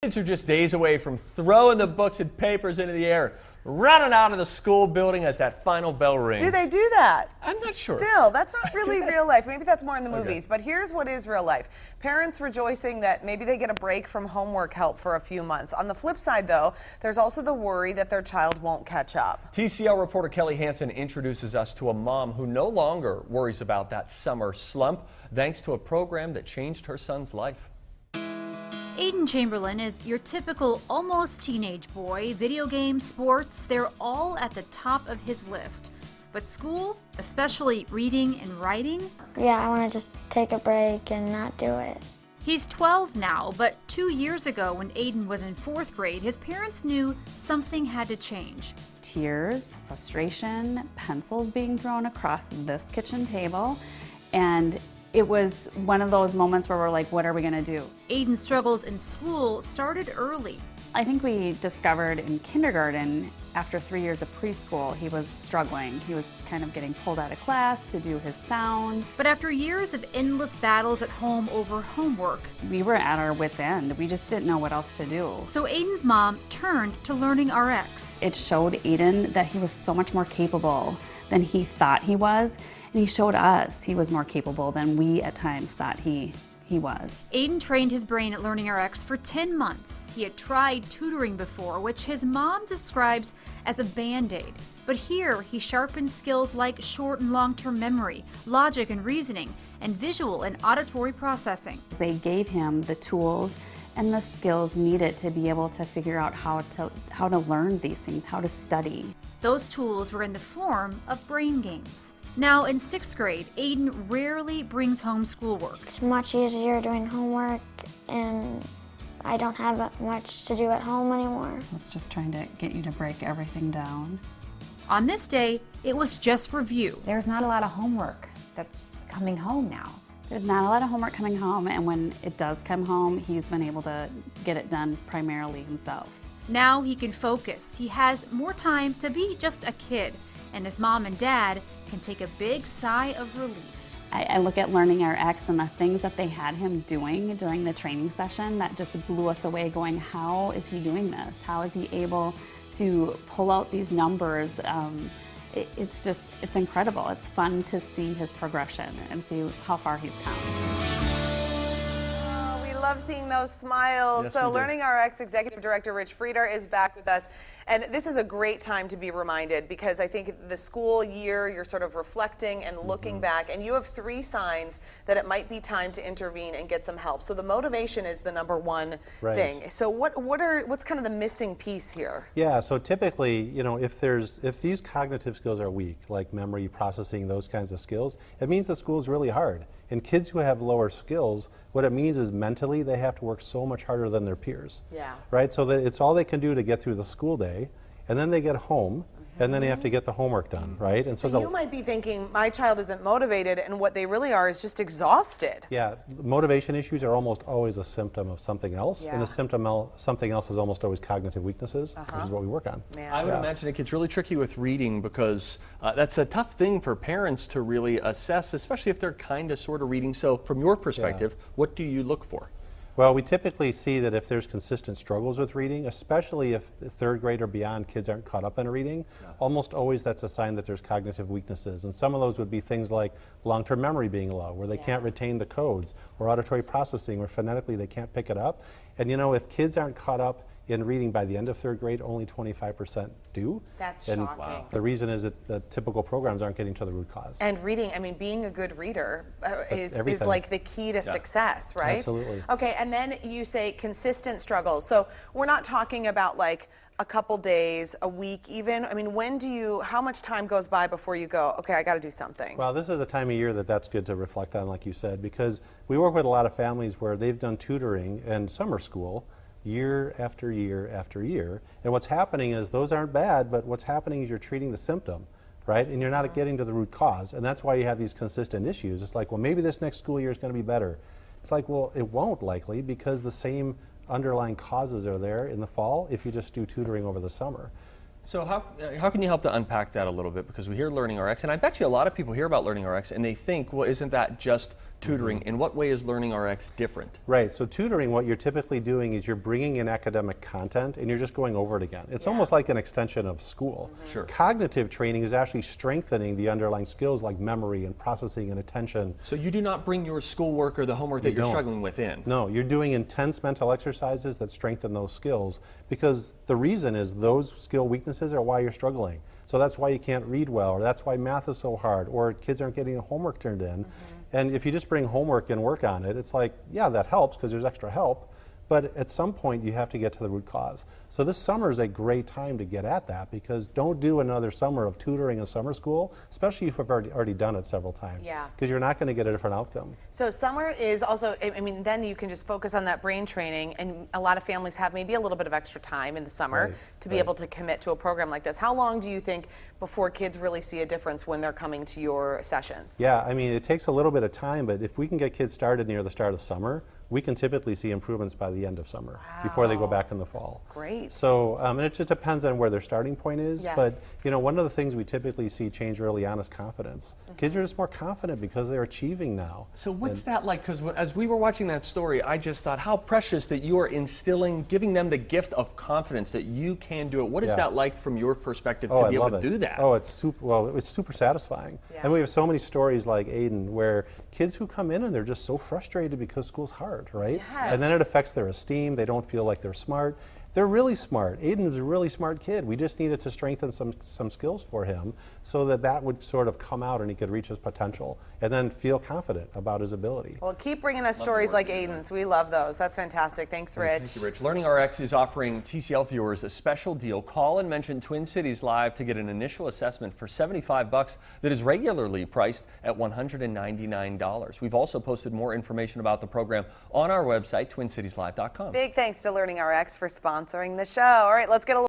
Kids are just days away from throwing the books and papers into the air, running out of the school building as that final bell rings. Do they do that? I'm not sure. Still, that's not really real life. Maybe that's more in the movies. Okay. But here's what is real life. Parents rejoicing that maybe they get a break from homework help for a few months. On the flip side, though, there's also the worry that their child won't catch up. TCL reporter Kelly Hansen introduces us to a mom who no longer worries about that summer slump thanks to a program that changed her son's life. Aiden Chamberlain is your typical almost teenage boy. Video games, sports, they're all at the top of his list. But school, especially reading and writing? Yeah, I want to just take a break and not do it. He's 12 now, but 2 years ago when Aiden was in 4th grade, his parents knew something had to change. Tears, frustration, pencils being thrown across this kitchen table, and it was one of those moments where we're like, what are we gonna do? Aiden's struggles in school started early. I think we discovered in kindergarten, after 3 years of preschool, he was struggling. He was kind of getting pulled out of class to do his sounds. But after years of endless battles at home over homework, We were at our wits' end. We just didn't know what else to do. so Aiden's mom turned to LearningRx. It showed Aiden that he was so much more capable than he thought he was, and he showed us he was more capable than we at times thought he was. Aiden trained his brain at LearningRx for 10 months. He had tried tutoring before, which his mom describes as a Band-Aid. But here, he sharpened skills like short and long-term memory, logic and reasoning, and visual and auditory processing. They gave him the tools and the skills needed to be able to figure out how to learn these things, how to study. Those tools were in the form of brain games. Now, in 6th grade, Aiden rarely brings home schoolwork. It's much easier doing homework, and I don't have much to do at home anymore. So it's just trying to get you to break everything down. On this day, it was just review. There's not a lot of homework that's coming home now. There's not a lot of homework coming home, and when it does come home, he's been able to get it done primarily himself. Now he can focus. He has more time to be just a kid, and his mom and dad can take a big sigh of relief. I look at LearningRx and the things that they had him doing during the training session that just blew us away, going, how is he doing this? How is he able to pull out these numbers? It's incredible. It's fun to see his progression and see how far he's come. Love seeing those smiles. Yes, so we do. LearningRx Executive Director Rich Frieder is back with us. And this is a great time to be reminded, because I think the school year, you're sort of reflecting and looking back, and you have 3 signs that it might be time to intervene and get some help. So the motivation is the number one thing. So what's kind of the missing piece here? Yeah, so typically, you know, if these cognitive skills are weak, like memory, processing, those kinds of skills, it means the school is really hard. And kids who have lower skills, what it means is mentally they have to work so much harder than their peers. Yeah. Right? So that it's all they can do to get through the school day, and then they get home, and then they have to get the homework done, right? And So you might be thinking, my child isn't motivated, and what they really are is just exhausted. Yeah, motivation issues are almost always a symptom of something else, and Yeah. the symptom something else is almost always cognitive weaknesses, which is what we work on. Yeah. I would imagine it gets really tricky with reading because that's a tough thing for parents to really assess, especially if they're kind of sort of reading. So from your perspective, what do you look for? Well, we typically see that if there's consistent struggles with reading, especially if 3rd grade or beyond kids aren't caught up in reading, almost always that's a sign that there's cognitive weaknesses. And some of those would be things like long-term memory being low, where they can't retain the codes, or auditory processing, where phonetically they can't pick it up. And you know, if kids aren't caught up in reading by the end of 3rd grade, only 25% do. That's and shocking. The reason is that the typical programs aren't getting to the root cause. And reading, I mean, being a good reader is everything. like the key to success, right? Absolutely. Okay, and then you say consistent struggles. So we're not talking about like a couple days, a week even. I mean, how much time goes by before you go, okay, I got to do something? Well, this is a time of year that's good to reflect on, like you said, because we work with a lot of families where they've done tutoring and summer school year after year after year. And what's happening is those aren't bad, but what's happening is you're treating the symptom, right? And you're not getting to the root cause. And that's why you have these consistent issues. It's like, well, maybe this next school year is going to be better. It's like, well, it won't likely, because the same underlying causes are there in the fall if you just do tutoring over the summer. So how can you help to unpack that a little bit? Because we hear LearningRx, and I bet you a lot of people hear about LearningRx and they think, well, isn't that just tutoring. In what way is LearningRx different? Right, so tutoring, what you're typically doing is you're bringing in academic content and you're just going over it again. It's almost like an extension of school. Sure. Cognitive training is actually strengthening the underlying skills like memory and processing and attention. So you do not bring your schoolwork or the homework that you're struggling with in? No, you're doing intense mental exercises that strengthen those skills, because the reason is those skill weaknesses are why you're struggling. So that's why you can't read well, or that's why math is so hard, or kids aren't getting the homework turned in. And if you just bring homework and work on it, it's like, yeah, that helps because there's extra help, but at some point you have to get to the root cause. So this summer is a great time to get at that, because don't do another summer of tutoring in summer school, especially if you've already done it several times. Yeah. Because you're not going to get a different outcome. So summer is also, I mean, then you can just focus on that brain training, and a lot of families have maybe a little bit of extra time in the summer to be able to commit to a program like this. How long do you think before kids really see a difference when they're coming to your sessions? Yeah, I mean, it takes a little bit of time, but if we can get kids started near the start of summer, we can typically see improvements by the end of summer before they go back in the fall. Great. So, and it just depends on where their starting point is. Yeah. But, you know, one of the things we typically see change early on is confidence. Kids are just more confident because they're achieving now. So what's that like? Because as we were watching that story, I just thought how precious that you are instilling, giving them the gift of confidence that you can do it. What is that like from your perspective to be able to do that? Oh, it's super, well, it was super satisfying. Yeah. And we have so many stories like Aiden where kids who come in and they're just so frustrated because school's hard, right? Yes. And then it affects their esteem. They don't feel like they're smart. They're really smart. Aiden is a really smart kid. We just needed to strengthen some skills for him so that would sort of come out and he could reach his potential and then feel confident about his ability. Well, keep bringing us stories like Aiden's. We love those. That's fantastic. Thanks, Rich. Thank you, Rich. LearningRx is offering TCL viewers a special deal. Call and mention Twin Cities Live to get an initial assessment for $75 that is regularly priced at $199. We've also posted more information about the program on our website, twincitieslive.com. Big thanks to LearningRx for sponsoring the show. All right, let's get a